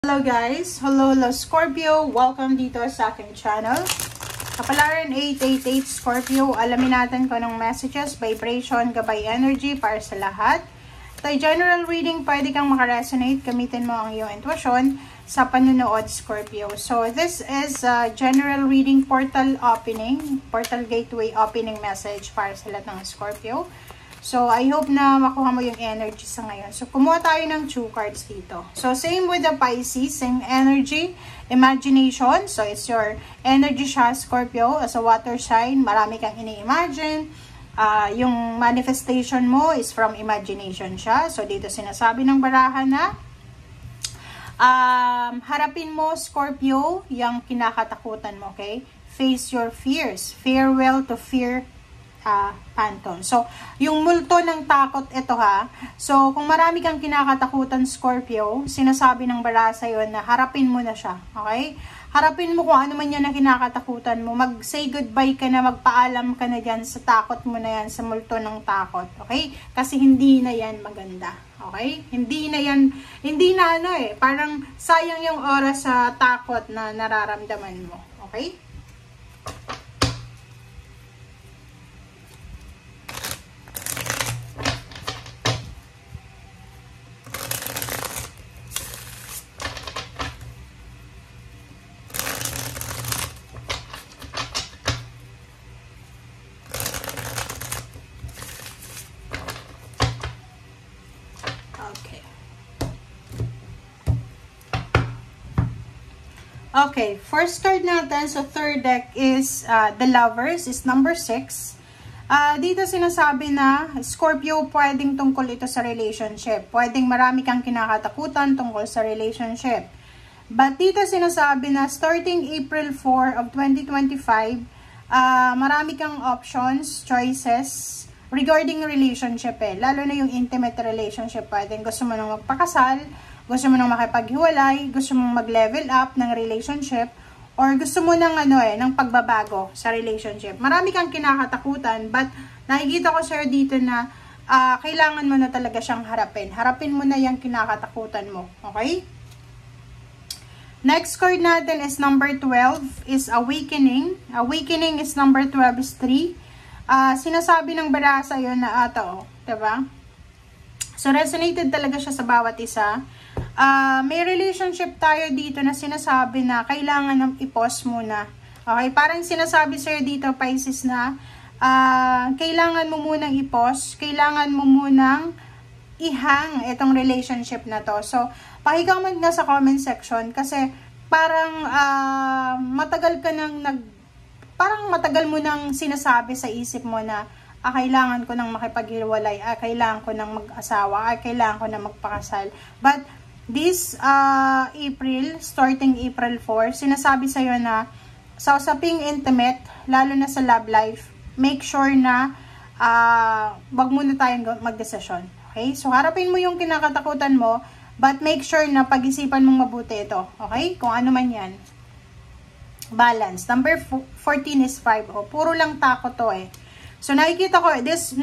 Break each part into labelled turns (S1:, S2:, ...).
S1: Hello guys! Hello Scorpio! Welcome dito sa aking channel. Kapalaran 888 Scorpio, alamin natin kung anong messages, vibration, gabay energy para sa lahat. Ito ay general reading, pwede kang makaresonate, gamitin mo ang iyong intuition sa panunood Scorpio. So this is a general reading portal opening, portal gateway opening message para sa lahat ng Scorpio. So, I hope na makuha mo yung energy sa ngayon. So, kumuha tayo ng 2 cards dito. So, same with the Pisces, same energy, imagination. So, it's your energy siya, Scorpio, as a water sign. Marami kang ini-imagine. Yung manifestation mo is from imagination siya. So, dito sinasabi ng barahan na harapin mo, Scorpio, yung kinakatakutan mo, okay? Face your fears. Farewell to fear. Phantom. So, yung multo ng takot, ito ha. So, kung marami kang kinakatakutan, Scorpio, sinasabi ng bara sa'yo na harapin mo na siya. Okay? Harapin mo kung ano man yan na kinakatakutan mo. Mag-say goodbye ka na, magpaalam ka na dyan sa takot mo na yan, sa multo ng takot. Okay? Kasi hindi na yan maganda. Okay? Hindi na yan, hindi na parang sayang yung oras sa takot na nararamdaman mo. Okay? Okay, first card natin sa third deck is the Lovers, is number 6. Dito sinasabi na, Scorpio, pwedeng tungkol ito sa relationship. Pwedeng marami kang kinakatakutan tungkol sa relationship. But dito sinasabi na, starting April 4 of 2025, marami kang options, choices, regarding relationship Lalo na yung intimate relationship. Pwedeng gusto mo nang magpakasal, gusto mo nang makipaghiwalay, gusto mong mag-level up ng relationship, or gusto mo nang ng pagbabago sa relationship. Marami kang kinakatakutan, but nakikita ko sir dito na kailangan mo na talaga siyang harapin. Harapin mo na yung kinakatakutan mo. Okay? Next card natin is number 12, is Awakening. Awakening is number 12 is 3. Sinasabi ng bara sa'yo na diba? So, resonated talaga siya sa bawat isa. May relationship tayo dito na sinasabi na kailangan ng i-pause muna. Okay? Parang sinasabi sa'yo dito, Pisces, na kailangan mo munang i-pause, kailangan mo munang ihang itong relationship na to. So, pakicomment na sa comment section kasi parang matagal mo nang sinasabi sa isip mo na kailangan ko nang makipaghiwalay, kailangan ko nang mag-asawa, kailangan ko nang magpakasal. But this April, starting April 4, sinasabi sa'yo na sa usaping intimate, lalo na sa love life, make sure na wag muna tayong magdesisyon. Okay? So, harapin mo yung kinakatakutan mo, but make sure na pag-isipan mong mabuti ito. Okay? Kung ano man yan. Balance. Number 14 is 5. Puro lang takot to So, nakikita ko, this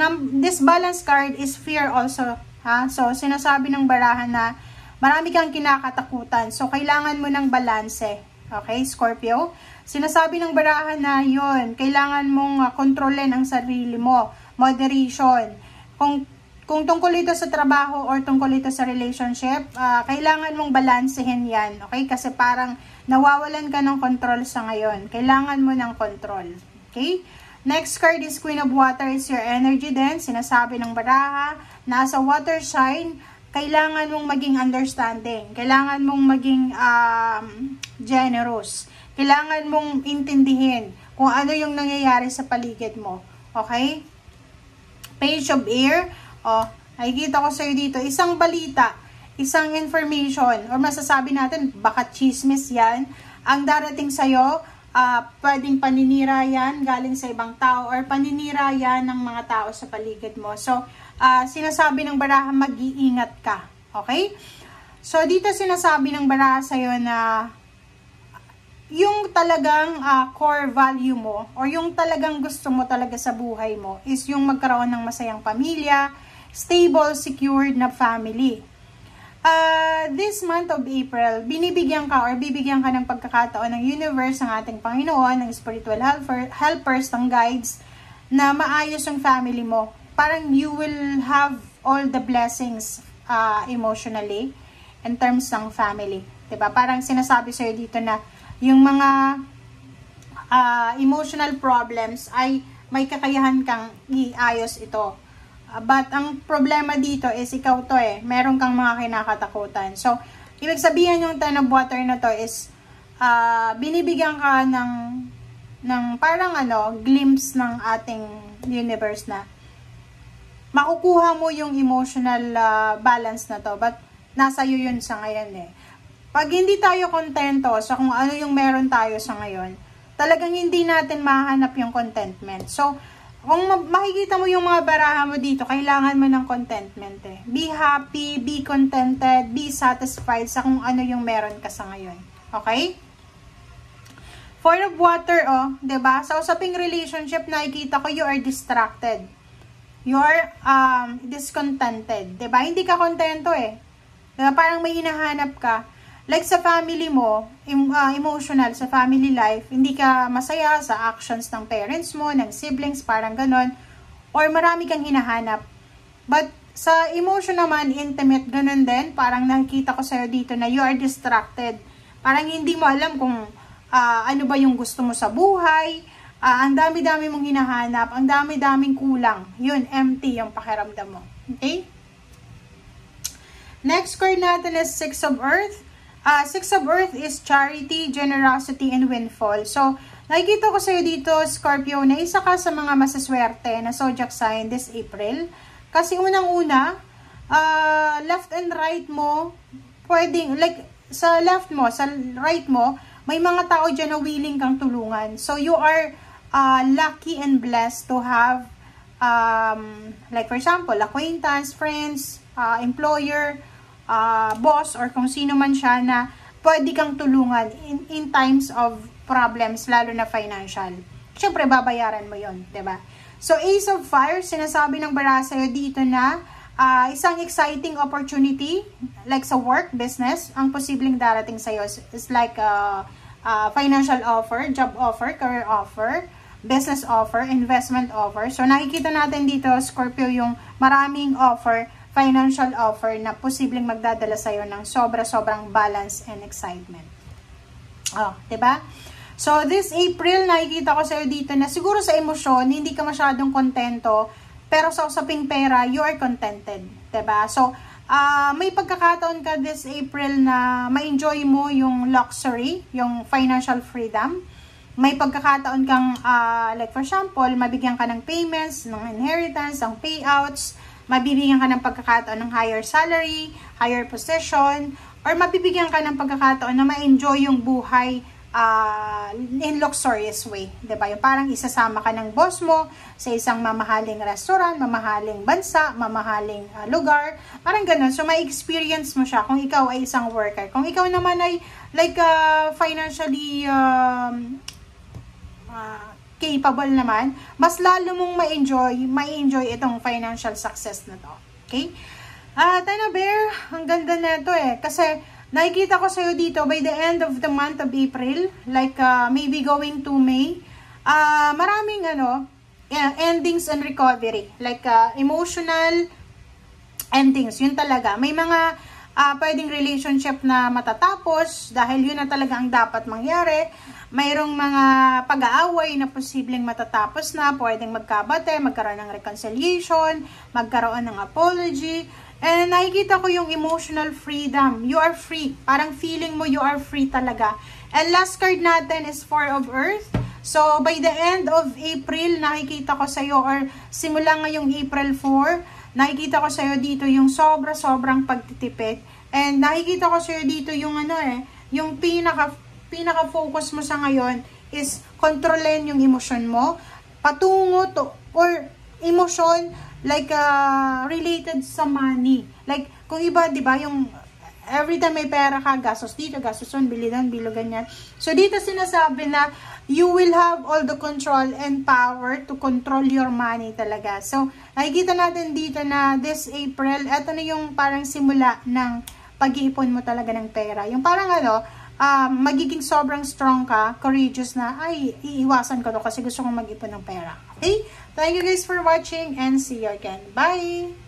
S1: balance card is fear also. So, sinasabi ng barahan na marami kang kinakatakutan. So, kailangan mo ng balanse. Okay, Scorpio? Sinasabi ng barahan na yun, kailangan mong kontrolin ang sarili mo. Moderation. Kung tungkol ito sa trabaho or tungkol ito sa relationship, kailangan mong balansehin yan. Okay? Kasi parang nawawalan ka ng control sa ngayon. Kailangan mo ng control. Okay? Next card is Queen of Water, is your energy din. Sinasabi ng baraha, nasa water sign, kailangan mong maging understanding. Kailangan mong maging generous. Kailangan mong intindihin kung ano yung nangyayari sa paligid mo. Okay? Page of Air. Nakikita ko sa'yo dito, isang balita, isang information, or masasabi natin, baka chismis yan, ang darating sa'yo, pwedeng paninira yan galing sa ibang tao, or paninira yan ng mga tao sa paligid mo. So, sinasabi ng baraha, mag-iingat ka. Okay? So, dito sinasabi ng baraha sa'yo na yung talagang core value mo, or yung talagang gusto mo talaga sa buhay mo, is yung magkaroon ng masayang pamilya, stable, secured na family. This month of April, binibigyan ka or bibigyan ka ng pagkakataon ng universe, ng ating Panginoon, ng spiritual helpers, ng guides, na maayos yung family mo. Parang you will have all the blessings emotionally in terms ng family. Diba? Parang sinasabi sa'yo dito na yung mga emotional problems ay may kakayahan kang iayos ito. But ang problema dito is ikaw to meron kang mga kinakatakutan. So, ibig sabihin yung Ten of Water na to is binibigyan ka ng parang glimpse ng ating universe na makukuha mo yung emotional balance na to. But nasa iyo yun sa ngayon Pag hindi tayo kontento sa kung ano yung meron tayo sa ngayon, talagang hindi natin mahanap yung contentment. So, kung makikita mo yung mga baraha mo dito, kailangan mo ng contentment Be happy, be contented, be satisfied sa kung ano yung meron ka sa ngayon. Okay? Four of Water, diba? Sa usaping relationship, nakikita ko you are distracted. You are discontented. Diba? Hindi ka kontento Diba? Parang may hinahanap ka. Like sa family mo, emotional, sa family life, hindi ka masaya sa actions ng parents mo, ng siblings, parang ganon. Or marami kang hinahanap. But sa emotion naman, intimate, ganon din. Parang nakikita ko sa'yo dito na you are distracted. Parang hindi mo alam kung ano ba yung gusto mo sa buhay. Ang dami-dami mong hinahanap. Ang dami-daming kulang. Yun, empty yung pakiramdam mo. Okay? Next card natin is Six of Earth. Six of Earth is charity, generosity, and windfall. So, nakikita ko sa'yo dito, Scorpio, na isa ka sa mga masaswerte na zodiac sign this April. Kasi unang-una, left and right mo, pwedeng, like, sa left mo, sa right mo, may mga tao dyan na willing kang tulungan. So, you are lucky and blessed to have, like for example, acquaintance, friends, employer, boss, or kung sino man siya na pwede kang tulungan in times of problems, lalo na financial. Siyempre, babayaran mo yon, diba? So, Ace of Fire, sinasabi ng bara sa'yo dito na isang exciting opportunity, like sa work, business, ang posibleng darating sa'yo is like financial offer, job offer, career offer, business offer, investment offer. So, nakikita natin dito, Scorpio, yung maraming offer, financial offer na posibleng magdadala sa'yo ng sobra-sobrang balance and excitement. Diba? So, this April, nakikita ko sa'yo dito na siguro sa emosyon, hindi ka masyadong kontento, pero sa usaping pera, you are contented. Diba? So, may pagkakataon ka this April na ma-enjoy mo yung luxury, yung financial freedom. May pagkakataon kang, like for example, mabigyan ka ng payments, ng inheritance, ng payouts, mabibigyan ka ng pagkakataon ng higher salary, higher position, or mabibigyan ka ng pagkakataon na ma-enjoy yung buhay in luxurious way. Diba? Yung parang isasama ka ng boss mo sa isang mamahaling restaurant, mamahaling bansa, mamahaling lugar, parang ganun. So, ma-experience mo siya kung ikaw ay isang worker. Kung ikaw naman ay like financially capable naman, mas lalo mong ma-enjoy itong financial success na to. Okay? Tana Bear, ang ganda na ito kasi nakikita ko sa'yo dito by the end of the month of April, like maybe going to May, maraming endings and recovery. Like emotional endings, yun talaga. May mga pwedeng relationship na matatapos dahil yun na talaga ang dapat mangyari. Mayroong mga pag-aaway na posibleng matatapos na, pwedeng magkabate, magkaroon ng reconciliation, magkaroon ng apology. And nakikita ko yung emotional freedom. You are free. Parang feeling mo you are free talaga. And last card natin is Four of Earth. So, by the end of April, nakikita ko sa'yo, or simula ngayong April 4, nakikita ko sa'yo dito yung sobrang pagtitipid. And nakikita ko sa'yo dito yung yung pinaka-focus mo sa ngayon is kontrolin yung emosyon mo patungo to, or emosyon like related sa money. Like, kung iba, di ba, yung every time may pera ka, gastos dito, gastos doon, bili doon, bilo ganyan. So, dito sinasabi na you will have all the control and power to control your money talaga. So, nakikita natin dito na this April, eto na yung parang simula ng pag-iipon mo talaga ng pera. Yung parang ano, magiging sobrang strong ka, courageous na, ay, iiwasan ko to kasi gusto kong mag-ipon ng pera. Okay? Thank you guys for watching and see you again. Bye!